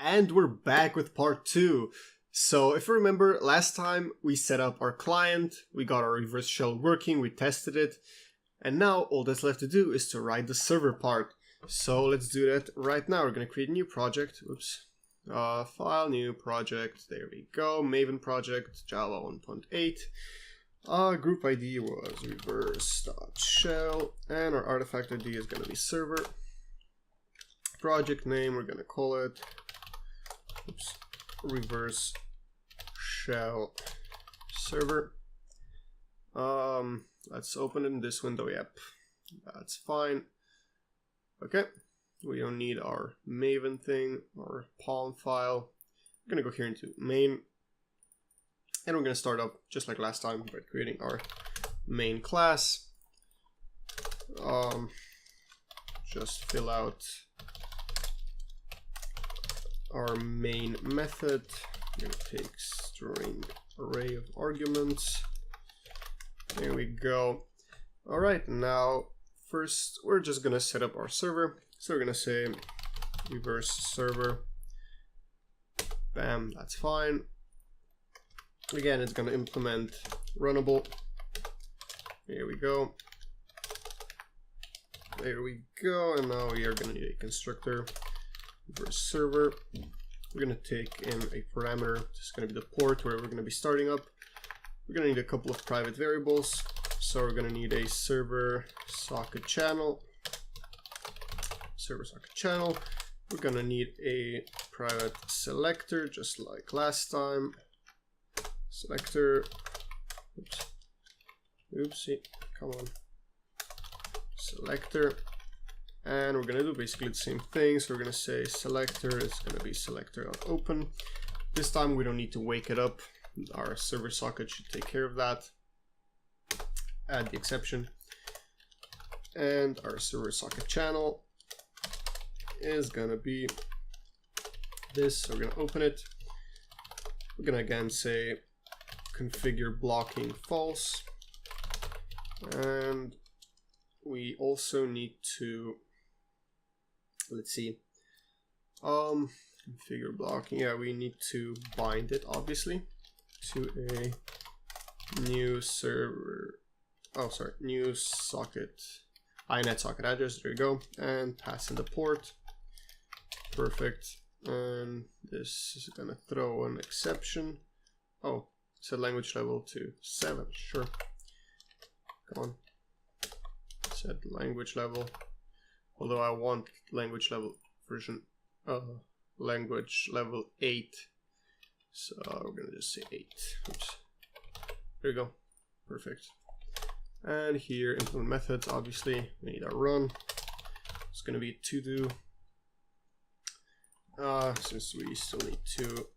And we're back with part 2. So if you remember, last time we set up our client, we got our reverse shell working, we tested it, and now all that's left to do is to write the server part. So let's do that right now. We're going to create a new project. Oops. File, new project. There we go. Maven project, Java 1.8. Group ID was reverse.shell, and our artifact ID is going to be server. Project name, we're going to call it reverse shell server. Let's open it in this window. Yep, that's fine. Okay, we don't need our Maven thing or Palm file. We're gonna go here into main, and we're gonna start up just like last time by creating our main class. Just fill out our main method. I'm gonna take string array of arguments. There we go. All right, now first we're just gonna set up our server. So we're gonna say reverse server. Bam, that's fine. Again, it's gonna implement runnable. Here we go. There we go. And now we are gonna need a constructor. Reverse server. We're going to take in a parameter. It's going to be the port where we're going to be starting up. We're going to need a couple of private variables. So we're going to need a server socket channel. Server socket channel. We're going to need a private selector, just like last time. Selector. Oops. Oopsie. Come on. Selector. And we're going to do basically the same thing. So we're going to say selector is going to be selector.open. This time we don't need to wake it up. Our server socket should take care of that. Add the exception. And our server socket channel is going to be this. So we're going to open it. We're going to again say configure blocking false. And we also need to, let's see, configure blocking. Yeah, we need to bind it obviously to a new server. Oh, sorry, new socket, inet socket address. There you go, and pass in the port. Perfect. And this is gonna throw an exception. Oh, set language level to 7. Sure. Come on. Set language level. Although I want language level version, language level 8. So we're gonna just say 8. Oops. There you go. Perfect. And here, implement methods. Obviously, we need our run. It's gonna be to do. Since we still need to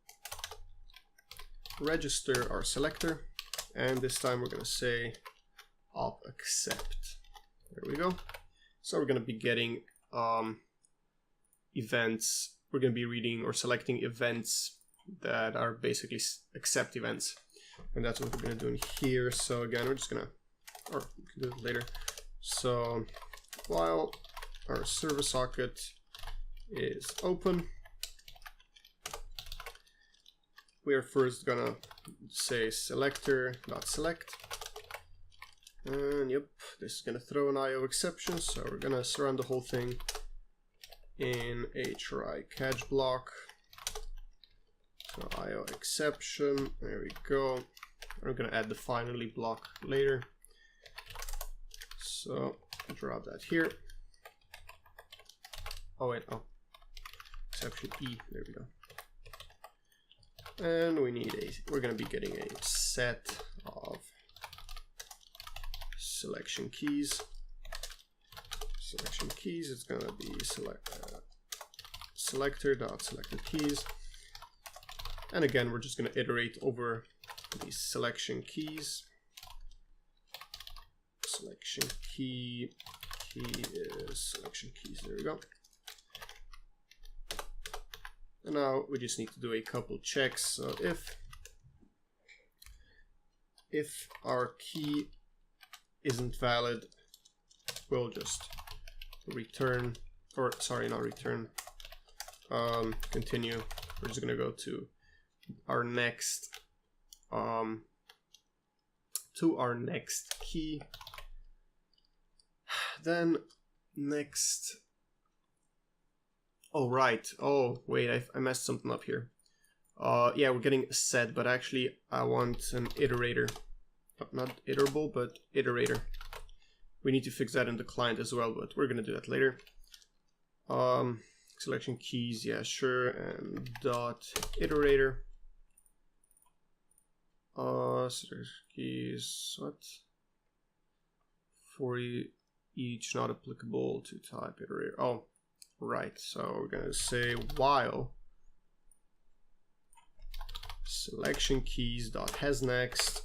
register our selector, and this time we're gonna say op accept. There we go. So we're going to be getting events. We're going to be reading or selecting events that are basically accept events. And that's what we're going to do in here. So again, we're just going to, or we can do it later. So while our server socket is open, we are first going to say selector.select. And yep, this is going to throw an IO exception, so we're going to surround the whole thing in a try catch block. So IO exception, there we go. We're going to add the finally block later. So drop that here. Oh wait, oh, exception E, there we go. And we need we're going to be getting a set of selection keys. Selection keys, it's gonna be selector.selected keys. And again, we're just gonna iterate over these selection keys. Selection key is selection keys. There we go. And now we just need to do a couple checks. So if our key isn't valid, we'll just return, or sorry, not return, continue. We're just gonna go to our next key. Then next, oh right, oh wait, I messed something up here. Yeah, we're getting a set, but actually I want an iterator. Not iterable, but iterator. We need to fix that in the client as well, but we're gonna do that later. Selection keys, yeah, sure, and dot iterator. Selection keys, what? For each not applicable to type iterator. Oh, right. So we're gonna say while selection keys dot has next.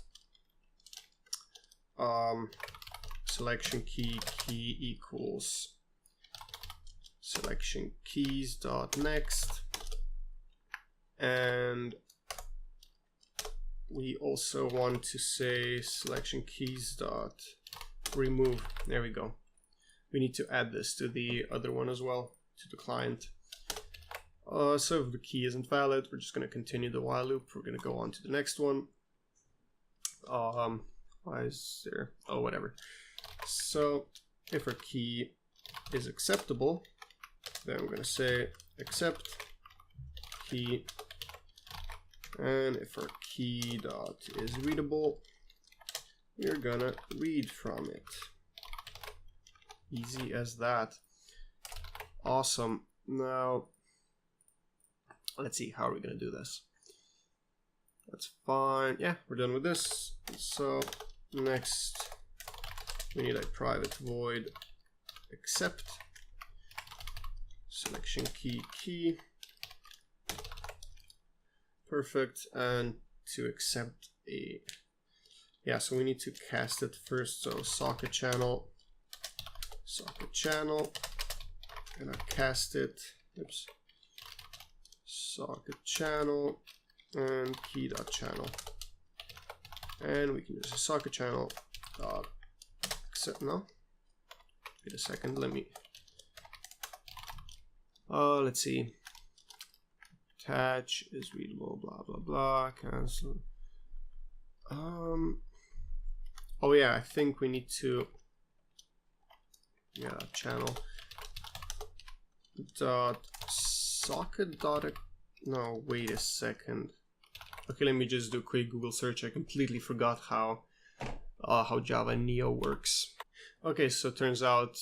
Selection key equals selection keys dot next, and we also want to say selection keys dot remove. There we go. We need to add this to the other one as well, to the client. So if the key isn't valid, we're just going to continue the while loop. We're going to go on to the next one. Why is there? Oh, whatever. So if our key is acceptable, then we're going to say accept key. And if our key dot is readable, we're gonna read from it. Easy as that. Awesome. Now, let's see, how are we gonna do this? That's fine. Yeah, we're done with this. So next, we need a private void accept selection key. Perfect. And to accept a, yeah, so we need to cast it first. So socket channel, and I cast it. Oops. Socket channel and key.channel. And we can use a socket channel dot accept. No, wait a second. Let me. Let's see. Attach is readable. Blah blah blah. Cancel. Oh yeah, I think we need to. Yeah, channel dot socket dot. No, wait a second. Okay, let me just do a quick Google search. I completely forgot how Java Neo works. Okay, so it turns out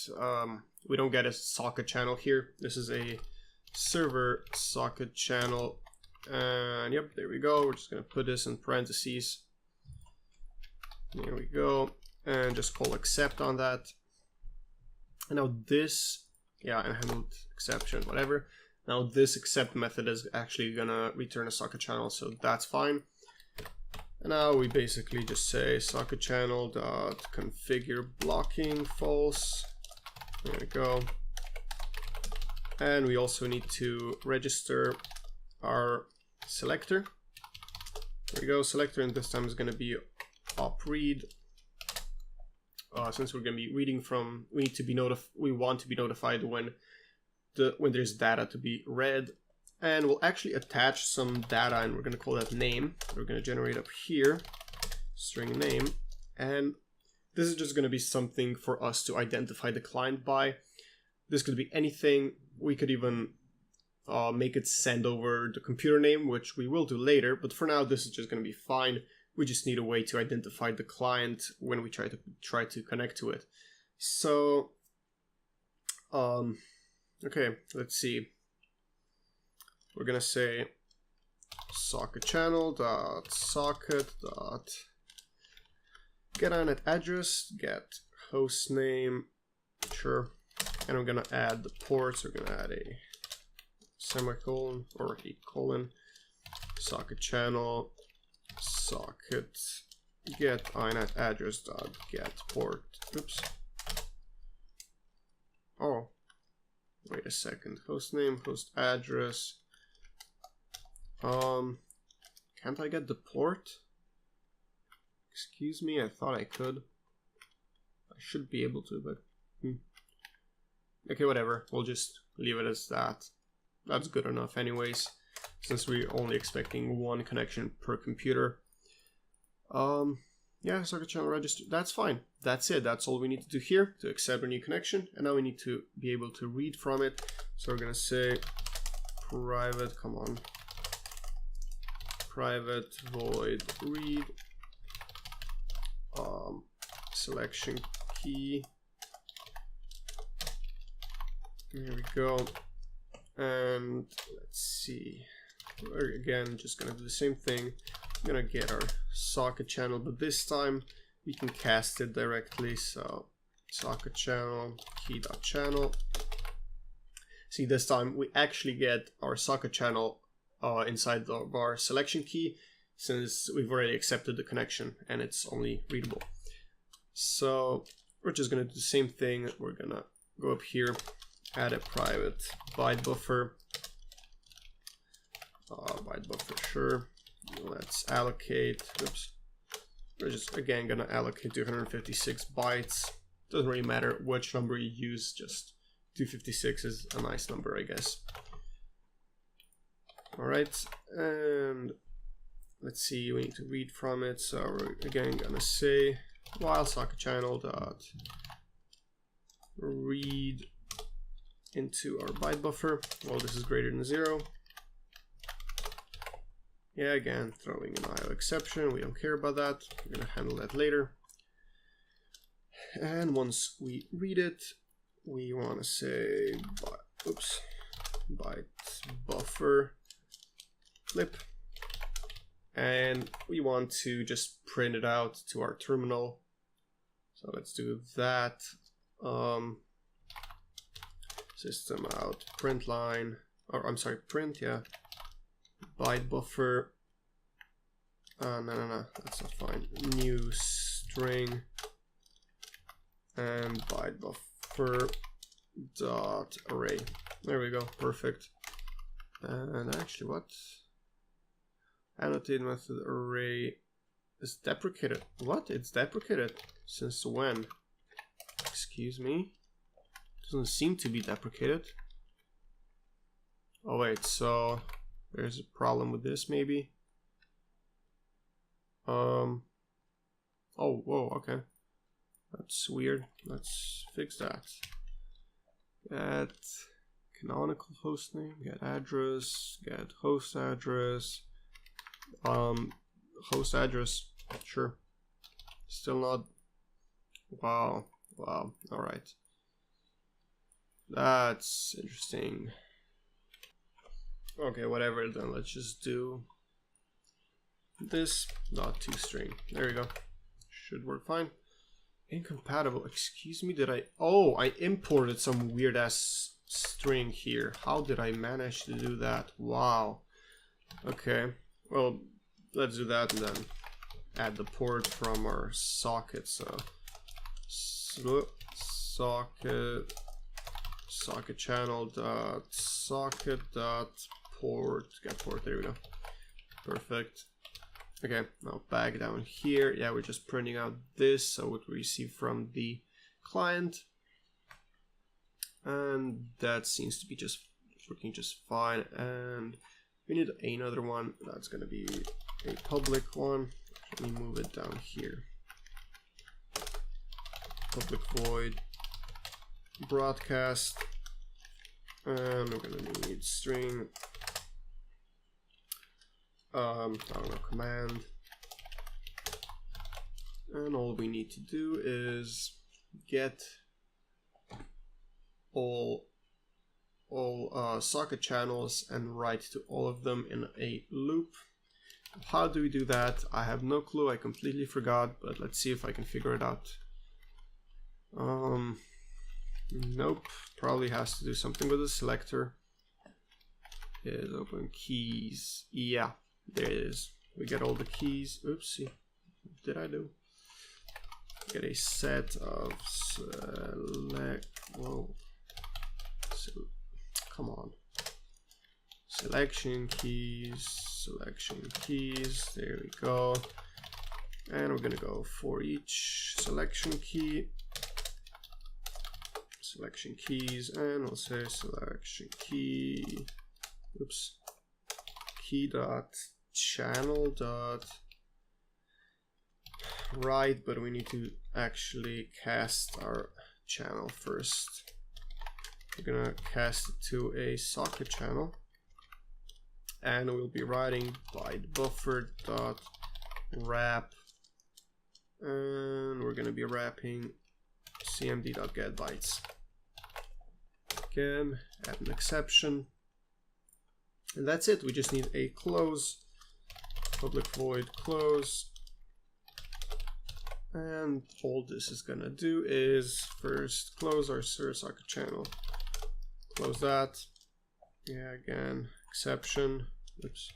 we don't get a socket channel here. This is a server socket channel, and yep, there we go. We're just gonna put this in parentheses. There we go, and just call accept on that. And now this, yeah, and handled exception, whatever. Now this accept method is actually gonna return a socket channel, so that's fine. And now we basically just say socket channel dot configure blocking false. There we go. And we also need to register our selector. There we go, selector, and this time is gonna be op read. Since we're gonna be reading from, we want to be notified when there's data to be read, and we'll actually attach some data, and we're going to call that name. We're going to generate up here string name, and this is just going to be something for us to identify the client by. This could be anything. We could even make it send over the computer name, which we will do later, but for now this is just going to be fine. We just need a way to identify the client when we try to connect to it. So okay, let's see. We're gonna say socket channel dot socket dot get INET address, get host name, sure, and we're gonna add the ports. We're gonna add a semicolon or a colon, socket channel socket get INET address dot get port. Oops. Oh. Wait a second. Host name, host address. Can't I get the port? Excuse me, I thought I could. I should be able to, but okay, whatever. We'll just leave it as that. that's good enough anyways, since we're only expecting one connection per computer. Yeah, socket channel register, that's fine. That's it, that's all we need to do here to accept a new connection. And now we need to be able to read from it. So we're gonna say private, come on, private void read selection key. Here we go. And let's see, we're again just gonna do the same thing. I'm gonna get our socket channel, but this time we can cast it directly. So socket channel key.channel. See, this time we actually get our socket channel inside of our selection key, since we've already accepted the connection and it's only readable. So we're just gonna do the same thing. We're gonna go up here, add a private byte buffer. Byte buffer, sure. Let's allocate, oops. We're just again gonna allocate 256 bytes. Doesn't really matter which number you use, just 256 is a nice number, I guess. Alright, and let's see, we need to read from it. So we're again gonna say while socket channel dot read into our byte buffer. Well, this is greater than 0. Yeah, again, throwing an IO exception. We don't care about that. We're gonna handle that later. And once we read it, we want to say byte buffer flip, and we want to just print it out to our terminal. So let's do that. System out print line, or I'm sorry, print, yeah, byte buffer. No, that's not fine. New string and byte buffer dot array. There we go, perfect. And actually, what? Annotate method array is deprecated. What? It's deprecated? Since when? Excuse me? Doesn't seem to be deprecated. Oh wait, so there's a problem with this maybe? Oh, whoa, okay. That's weird. Let's fix that. Get canonical hostname, get address, get host address. Host address, sure. Still not. Wow, alright. That's interesting. Okay, whatever, then let's just do this dot toString. There we go. Should work fine. Incompatible. Excuse me, did I? Oh, I imported some weird ass string here. How did I manage to do that? Wow. Okay. Well, let's do that and then add the port from our socket. So socket channel dot socket dot port, get port. There we go. Perfect. Okay, now back down here. Yeah, we're just printing out this, so what we receive from the client, and that seems to be just working just fine. And we need another one. That's going to be a public one. Let me move it down here. Public void broadcast, and we're going to need string. I don't know, command, and all we need to do is get all socket channels and write to all of them in a loop. How do we do that? I have no clue, I completely forgot, but let's see if I can figure it out. Nope, probably has to do something with the selector. Is open keys, yeah. There it is. We get all the keys. Oopsie. What did I do? Get a set of select. Whoa. So, come on. Selection keys. There we go. And we're gonna go for each selection key. Selection keys, and we'll say selection key oops, key dot channel dot write, but we need to actually cast our channel first. We're gonna cast it to a socket channel, and we'll be writing byte buffer dot wrap, and we're gonna be wrapping cmd.get bytes. Again, add an exception, and that's it. We just need a close, public void close, and all this is gonna do is first close our server socket channel. Close that. Yeah, again, exception. Oops.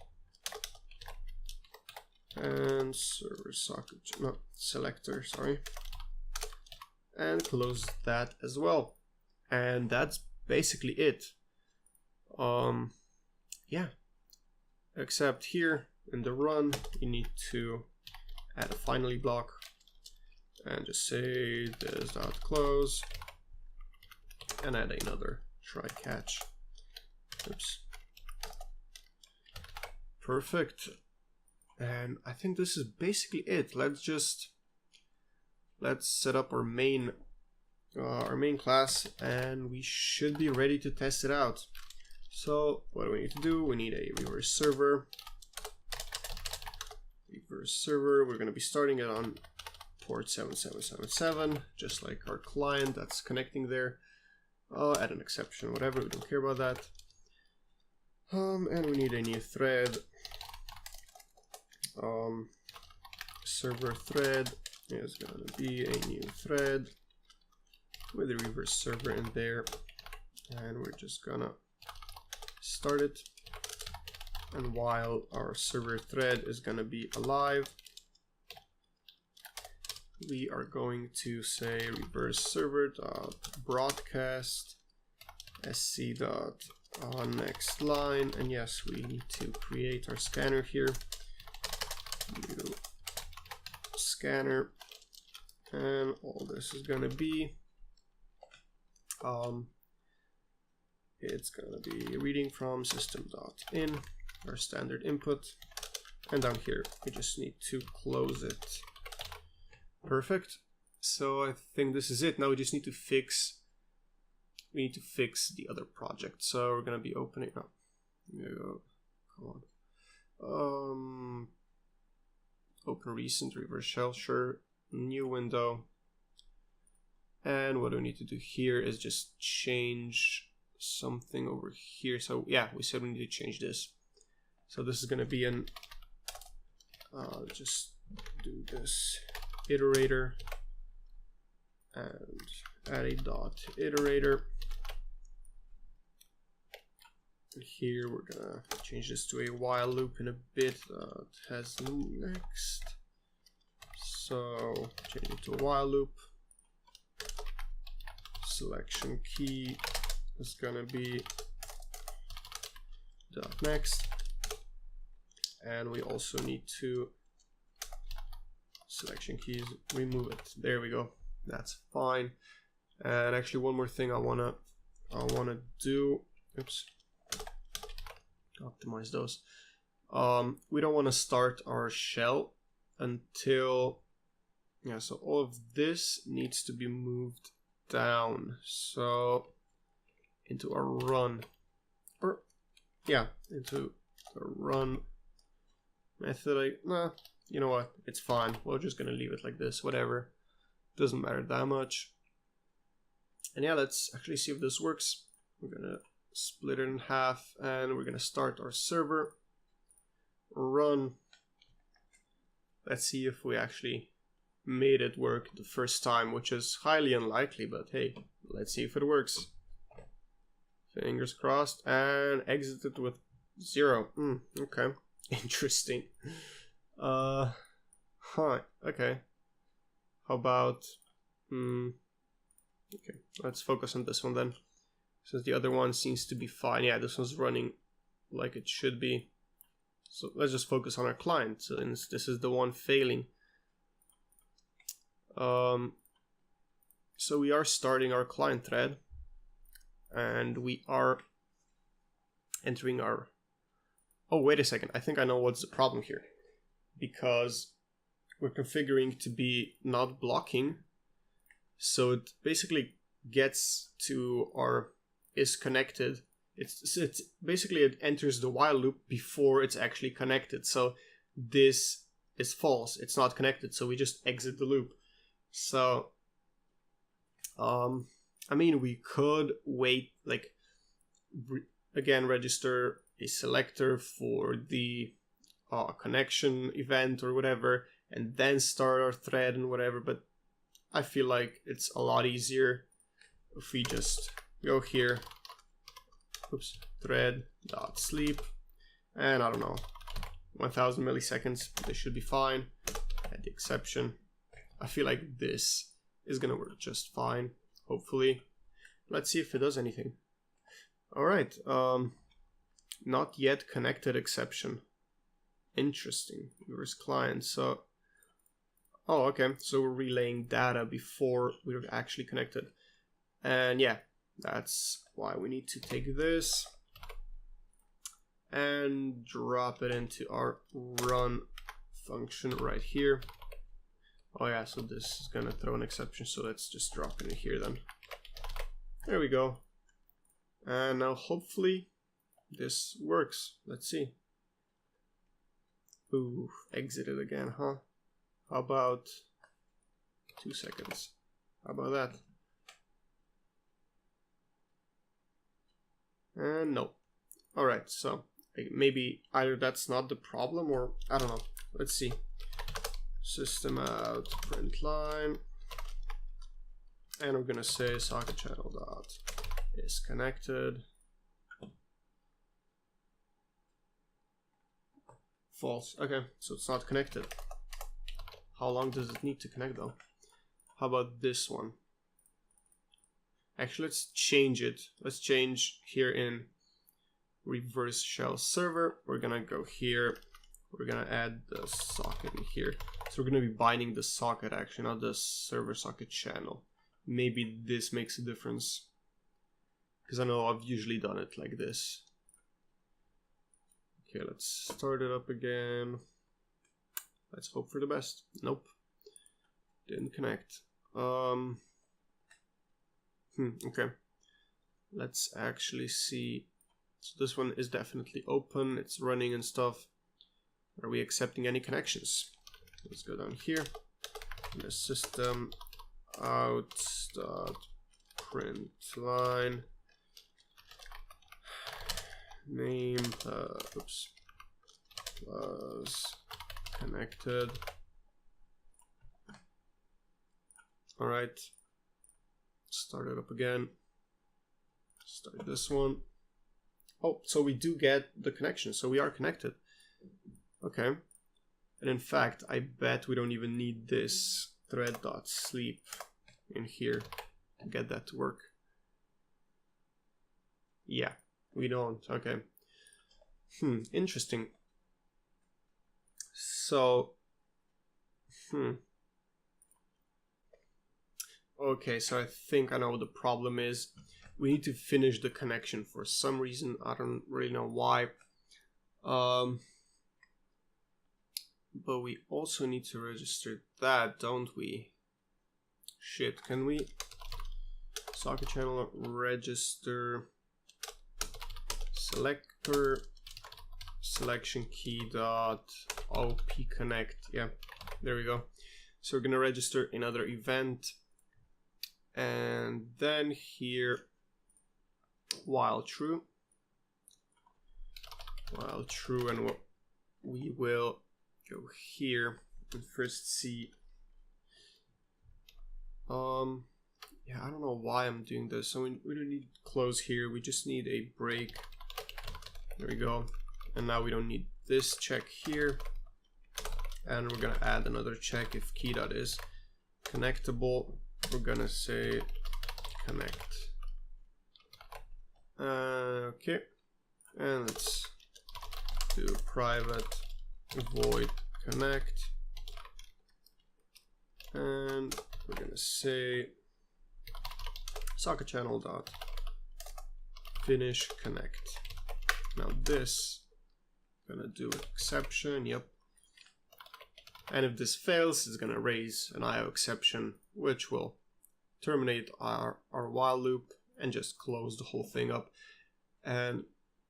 And server socket, no, selector, sorry. And close that as well. And that's basically it. Yeah. Except here in the run, you need to add a finally block and just say this dot close and add another try catch. Oops. Perfect. And I think this is basically it. Let's set up our main class, and we should be ready to test it out. So what do we need to do? We need a reverse server. We're going to be starting it on port 7777, just like our client that's connecting there. Add an exception, whatever, we don't care about that. And we need a new thread. Server thread is going to be a new thread with a reverse server in there, and we're just gonna start it. And while our server thread is going to be alive, we are going to say reverse server dot broadcast sc dot on next line, and yes, we need to create our scanner here. New scanner, and all this is going to be it's going to be reading from system.in, our standard input, and down here we just need to close it. Perfect. So I think this is it. Now we just need to fix the other project. So we're going to be opening up. Come on. Open recent reverse shell, sure. New window. And what we need to do here is just change something over here. So yeah, we said we need to change this. So this is going to be an just do this iterator and add a dot iterator. And here we're gonna change this to a while loop in a bit. It has next, so change it to a while loop. Selection key is gonna be dot next, and we also need to selection keys, remove it. There we go. That's fine. And actually, one more thing I wanna do. Oops. Optimize those. We don't want to start our shell until, yeah, so all of this needs to be moved down, so into our run, or yeah, into the run method. Nah, you know what, it's fine, we're just gonna leave it like this, whatever, doesn't matter that much. And yeah, let's actually see if this works. We're gonna split it in half, and we're gonna start our server, run. Let's see if we actually made it work the first time, which is highly unlikely, but hey, let's see if it works. Fingers crossed. And exited with 0. Okay, interesting. Okay, how about okay, let's focus on this one then, since the other one seems to be fine. Yeah, this one's running like it should be. So let's just focus on our client, since this is the one failing. So we are starting our client thread, and we are entering our... Oh, wait a second. I think I know what's the problem here. Because we're configuring to be not blocking. So it basically gets to our is connected. It's basically it enters the while loop before it's actually connected. So this is false. It's not connected. So we just exit the loop. So, I mean, we could wait, like, again, register a selector for the connection event or whatever, and then start our thread and whatever. But I feel like it's a lot easier if we just go here, oops, thread.sleep, and I don't know, 1000 milliseconds, this should be fine. Add the exception. I feel like this is gonna work just fine, hopefully. Let's see if it does anything. All right, not yet connected exception. Interesting, reverse client. So, oh, okay, so we're relaying data before we're actually connected. And yeah, that's why we need to take this and drop it into our run function right here. Oh yeah, so this is gonna throw an exception, so let's just drop it in here then. There we go. And now hopefully this works. Let's see. Ooh, exited again, huh? How about 2 seconds? How about that? And no. Alright, so maybe either that's not the problem or I don't know. Let's see. System out print line, and we're gonna say socket channel dot is connected. False. Okay, so it's not connected. How long does it need to connect though? How about this one? Actually, let's change it. Let's change here in reverse shell server. We're gonna go here. We're gonna add the socket in here. So we're gonna be binding the socket actually, not the server socket channel. Maybe this makes a difference, because I know I've usually done it like this. Okay, let's start it up again. Let's hope for the best. Nope, didn't connect. Okay, let's actually see. So this one is definitely open, it's running and stuff. Are we accepting any connections? Let's go down here. The system out dot print line name oops was connected. All right, start it up again. Start this one. Oh, so we do get the connection, so we are connected. Okay, and in fact, I bet we don't even need this thread.sleep in here to get that to work. Yeah, we don't. Okay. Interesting. So, okay, so I think I know what the problem is. We need to finish the connection for some reason. I don't really know why. But we also need to register that, don't we? Shit, can we? Socket channel register selector selection key dot op connect. Yeah, there we go. So we're gonna register another event, and then here while true, and we will go here and first see. Yeah, I don't know why I'm doing this. So we don't need close here. We just need a break. There we go. And now we don't need this check here. And we're gonna add another check if key dot is connectable. We're gonna say connect. Okay, and let's do private void connect, and we're gonna say socket channel dot finish connect. Now this, gonna do exception, yep. And if this fails, it's gonna raise an IO exception, which will terminate our while loop and just close the whole thing up. And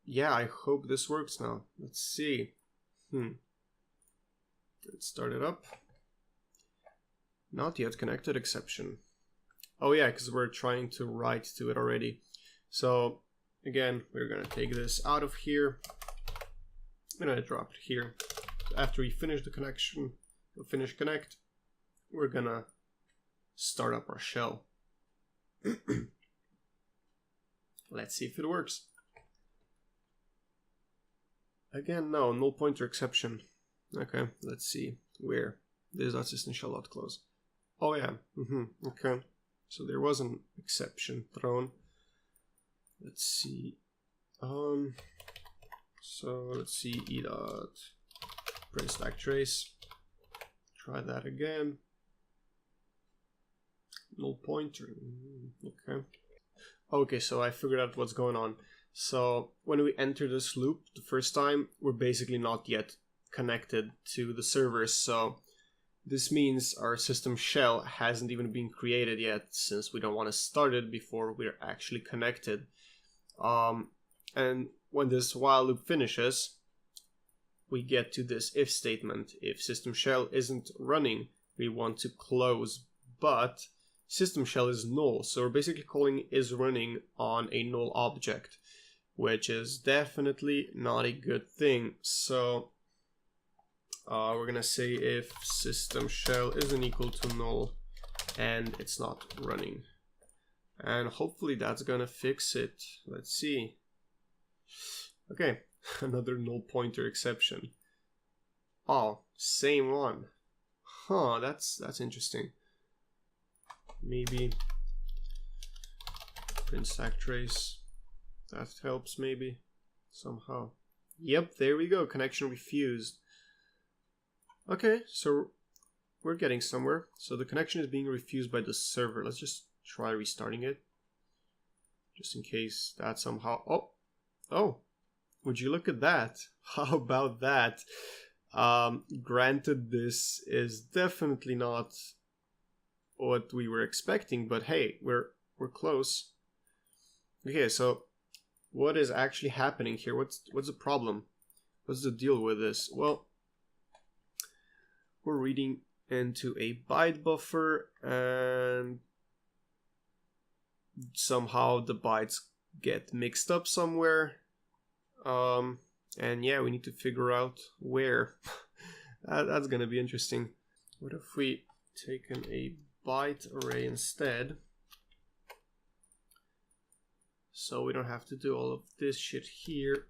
yeah, I hope this works now. Let's see. Let's start it up. Not yet connected exception. Oh yeah, because we're trying to write to it already. So again, we're gonna take this out of here. I'm gonna drop it here. So after we finish the connection, we'll finish connect, we're gonna start up our shell. Let's see if it works. Again, no, null pointer exception. Okay, let's see where this system shell.close. Oh yeah, okay. So there was an exception thrown. Let's see. So let's see e dot print stack trace. Try that again. Null pointer. Okay. Okay, so I figured out what's going on. So when we enter this loop the first time, we're basically not yet connected to the servers. So this means our system shell hasn't even been created yet, since we don't want to start it before we're actually connected. And when this while loop finishes, we get to this if statement. If system shell isn't running, we want to close, but system shell is null. So we're basically calling is running on a null object, which is definitely not a good thing. So we're gonna say if system shell isn't equal to null and it's not running. And hopefully that's gonna fix it. Let's see. Okay, another null pointer exception. Oh, same one. Huh, that's interesting. Maybe print stack trace. That helps maybe somehow. Yep, there we go. Connection refused. Okay, so we're getting somewhere. So the connection is being refused by the server. Let's just try restarting it, just in case that somehow. Oh, would you look at that? How about that? Granted, this is definitely not what we were expecting, but hey, we're close. Okay, so what is actually happening here? What's the problem? What's the deal with this? Well, we're reading into a byte buffer, and somehow the bytes get mixed up somewhere. And yeah, we need to figure out where. That's gonna be interesting. What if we taken a byte array instead? So we don't have to do all of this shit here.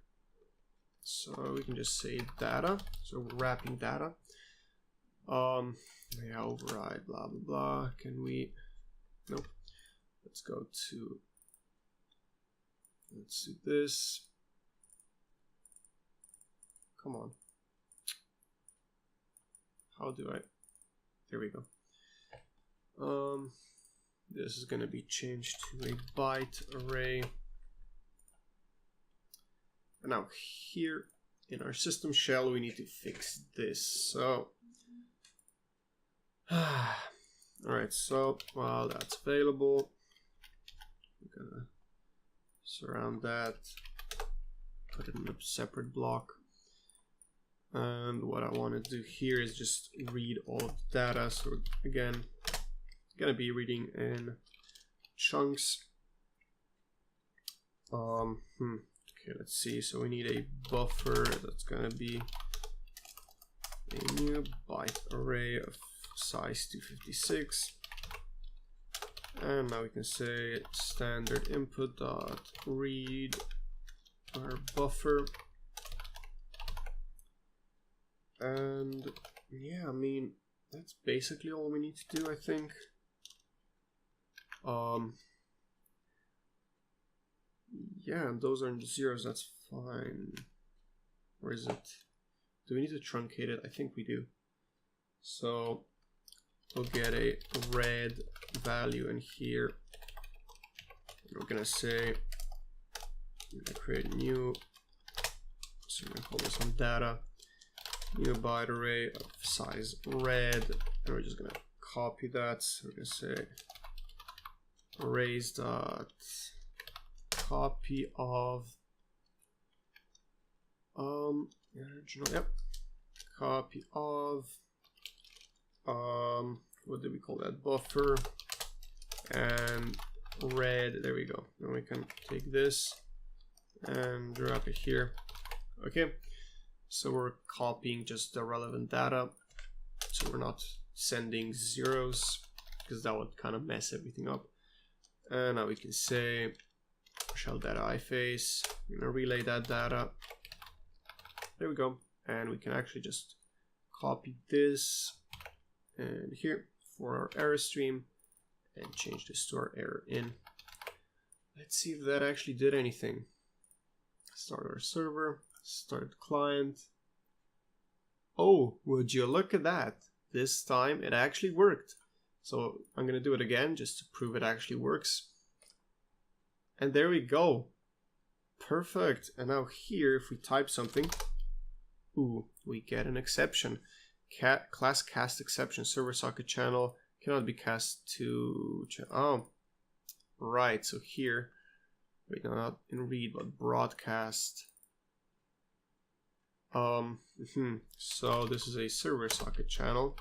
So we can just say data. So we're wrapping data. Yeah, override, blah, blah, blah. Can we? Nope. Let's go to, let's do this. Come on. How do I? There we go. This is going to be changed to a byte array. And now here in our system shell, we need to fix this. So, alright, so while that's available, I'm gonna surround that, put it in a separate block. And what I want to do here is just read all of the data. So again, gonna be reading in chunks. Okay, let's see. So we need a buffer that's gonna be a new byte array of size 256. And now we can say standard input dot read our buffer. And yeah, I mean, that's basically all we need to do, I think. Yeah, and those are in the zeros, that's fine. Where is it? Do we need to truncate it? I think we do. So we'll get a red value in here. We're gonna say, we're gonna create a new So we're gonna call this on data, new byte array of size red, and we're just gonna copy that. So we're gonna say arrays dot copy of original, yep, copy of what did we call that, buffer and red. There we go. Then we can take this and drop it here. Okay, so we're copying just the relevant data, so we're not sending zeros because that would kind of mess everything up. And now we can say shell data iFace, we're gonna relay that data. There we go. And we can actually just copy this and here for our error stream and change this to our error in. Let's see if that actually did anything. Start our server, start client. Oh, would you look at that? This time it actually worked. So I'm gonna do it again just to prove it actually works. And there we go. Perfect. And now here, if we type something, ooh, we get an exception. Class cast exception, server socket channel cannot be cast to oh, right. So here, wait, no, not in read, but broadcast. So this is a server socket channel.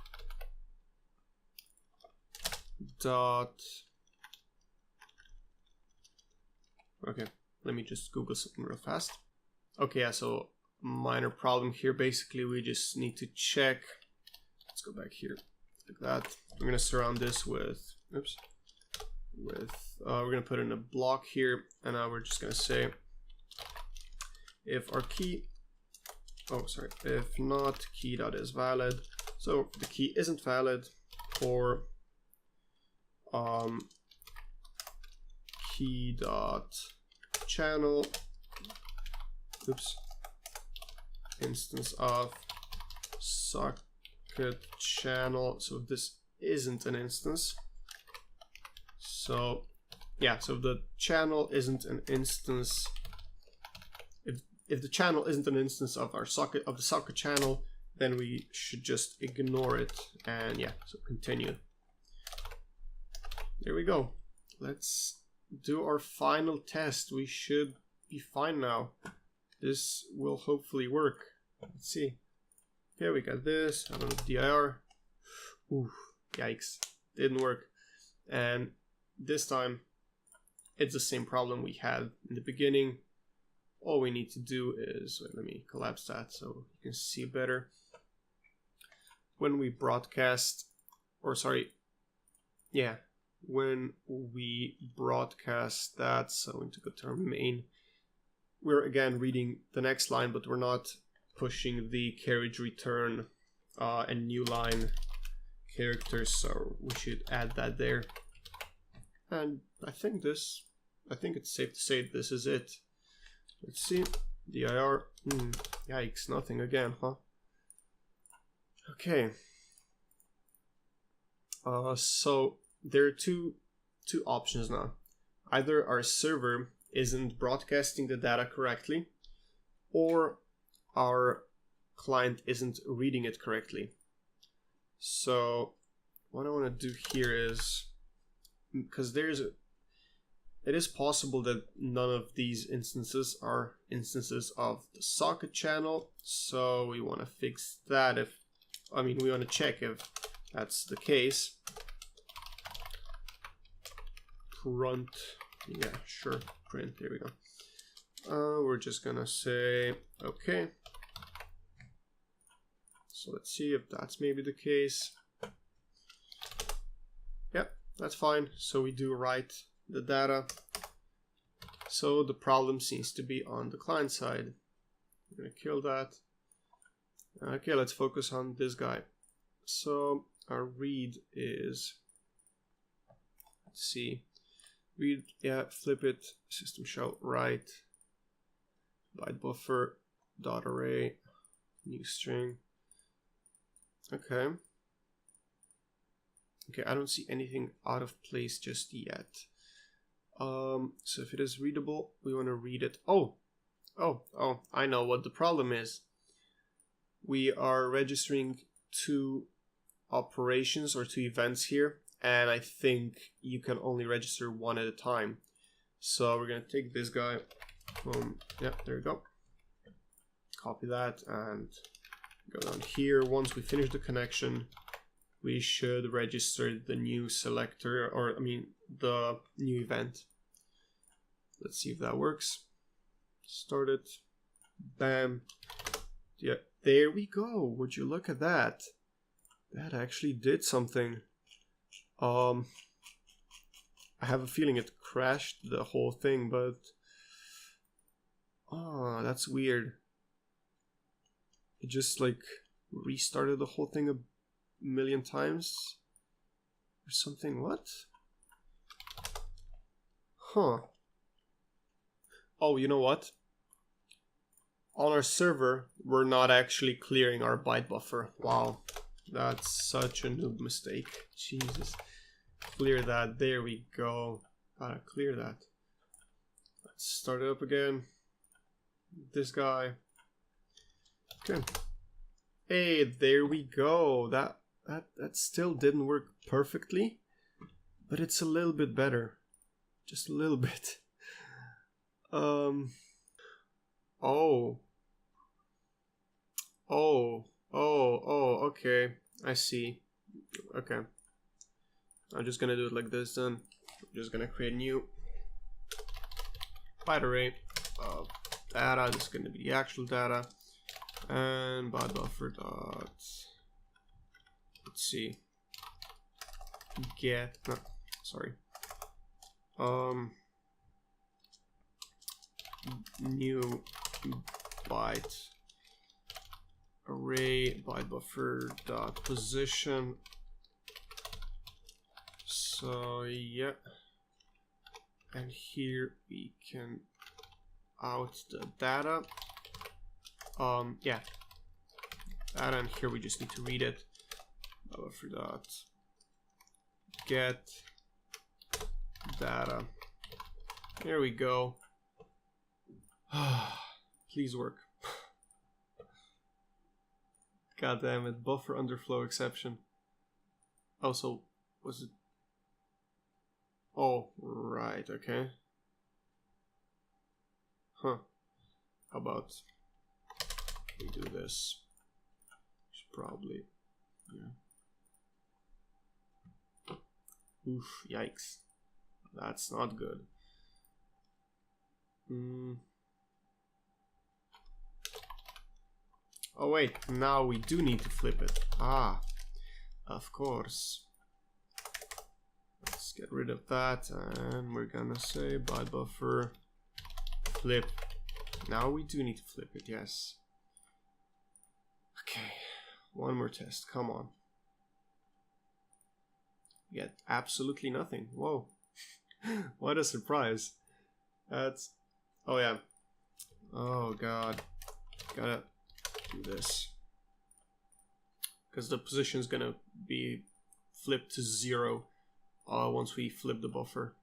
Dot. Okay, let me just Google something real fast. Okay, yeah, so minor problem here. Basically, we just need to check. Let's go back here, like that. We're gonna surround this with, oops, with, we're gonna put in a block here, and now we're just gonna say if our key, oh, sorry, if not key dot is valid. So the key isn't valid for key dot channel, oops, instance of socket channel. So this isn't an instance. So yeah, so if the channel isn't an instance, if the channel isn't an instance of our socket, of the socket channel, then we should just ignore it. And yeah, so continue. There we go. Let's do our final test. We should be fine now. This will hopefully work. Let's see. Here we got this. I don't know, dir. Ooh, yikes. Didn't work. And this time, it's the same problem we had in the beginning. All we need to do is, wait, let me collapse that so you can see better. When we broadcast, or sorry, yeah, when we broadcast that, so we need to go to our main, we're again reading the next line, but we're not pushing the carriage return and new line characters, so we should add that there. And I think it's safe to say this is it. Let's see, dir, yikes, nothing again, huh? Okay. So there are two options now. Either our server isn't broadcasting the data correctly, or our client isn't reading it correctly. So what I want to do here is, because it is possible that none of these instances are instances of the socket channel, so we want to fix that. We want to check if that's the case. Print, yeah, sure, print, there we go. We're just gonna say, okay. So let's see if that's maybe the case. Yep, that's fine. So we do write the data. So the problem seems to be on the client side. I'm gonna kill that. Okay, let's focus on this guy. So our read is, let's see, read, yeah, flip it, system shell write, byte buffer, dot array, new string. Okay. Okay, I don't see anything out of place just yet. So if it is readable, we want to read it. Oh, Oh, I know what the problem is. We are registering 2 operations or 2 events here, and I think you can only register 1 at a time. So we're gonna take this guy. Yeah, there we go. Copy that and go down here. Once we finish the connection, we should register the new selector, or I mean the new event. Let's see if that works. Start it. Bam. Yeah, there we go. Would you look at that? That actually did something. I have a feeling it crashed the whole thing, but oh, that's weird. It just like restarted the whole thing a million times or something. What? Huh. Oh, you know what? On our server, we're not actually clearing our byte buffer. Wow, that's such a noob mistake. Jesus. Clear that. There we go. Gotta clear that. Let's start it up again. This guy. Okay. Hey, there we go. That still didn't work perfectly, but it's a little bit better. Just a little bit. Okay. I see. Okay. I'm just gonna do it like this then. I'm just gonna create a new byte array of data. This is gonna be the actual data. And byte buffer dot, let's see, get, no, sorry, new byte array byte buffer dot position. So yeah, and here we can out the data. Yeah, data, and here we just need to read it. Buffer dot get data. There we go. Please work. God damn it, buffer underflow exception. Oh, so was it? Oh, right, okay. Huh. How about we do this? Should probably, yeah. Oof, yikes. That's not good. Oh wait, now we do need to flip it. Ah, of course. Let's get rid of that, and we're gonna say byte buffer flip. Now we do need to flip it, yes. Okay, one more test, come on. We get absolutely nothing. Whoa. What a surprise. That's, oh yeah. Oh god. Gotta do this. Because the position is gonna be flipped to 0 once we flip the buffer.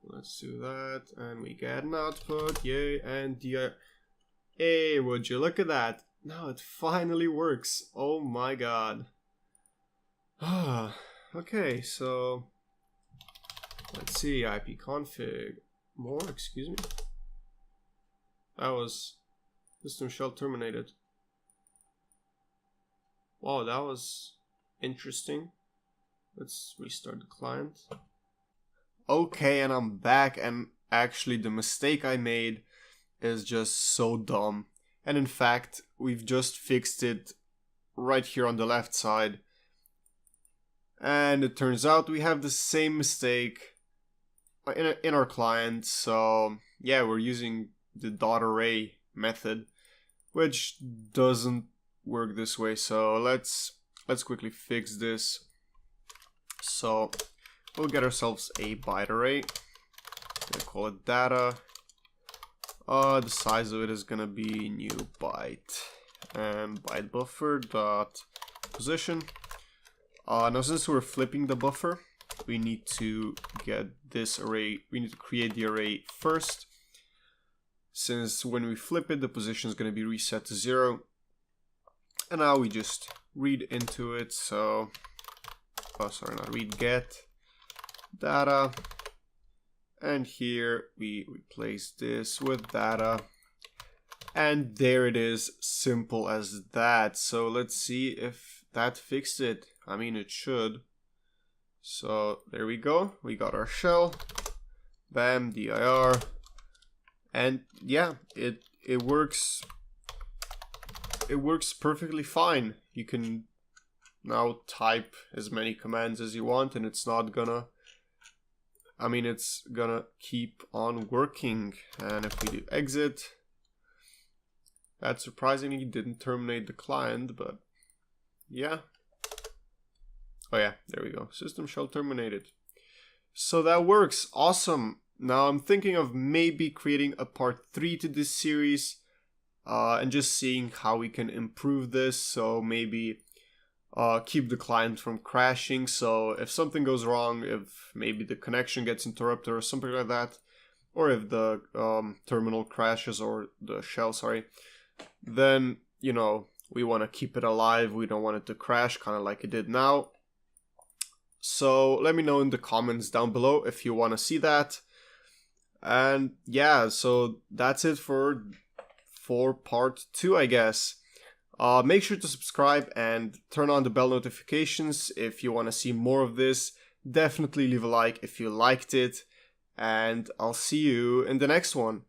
Let's do that, and we get an output, yay, and the, hey, would you look at that? Now it finally works. Oh my god. Okay, so let's see, ipconfig more, excuse me. That was system shell terminated. Wow, that was interesting. Let's restart the client. Okay, and I'm back, and actually the mistake I made is just so dumb. And in fact, we've just fixed it right here on the left side. And it turns out we have the same mistake in our client. So yeah, we're using the dot array method, which doesn't work this way. So let's quickly fix this. So we'll get ourselves a byte array. We'll call it data. The size of it is gonna be new byte, and byte buffer dot position. Now since we're flipping the buffer, we need to get this array. We need to create the array first. since when we flip it, the position is going to be reset to 0. And now we just read into it. So, oh, sorry, not read, get data. And here we replace this with data. And there it is, simple as that. So let's see if that fixed it. I mean, it should. So there we go. We got our shell. Bam, dir. And yeah, it works. It works perfectly fine. You can now type as many commands as you want, and it's not gonna, I mean, it's gonna keep on working. And if we do exit, that surprisingly didn't terminate the client, but yeah. Oh yeah, there we go. System shell terminated. So that works. Awesome. Now I'm thinking of maybe creating a part 3 to this series and just seeing how we can improve this. So maybe keep the client from crashing. So if something goes wrong, if maybe the connection gets interrupted or something like that, or if the terminal crashes or the shell, sorry, then, you know, we want to keep it alive. We don't want it to crash, kind of like it did now. So let me know in the comments down below if you want to see that. And yeah, so that's it for part 2, I guess. Make sure to subscribe and turn on the bell notifications if you want to see more of this. Definitely leave a like if you liked it. And I'll see you in the next one.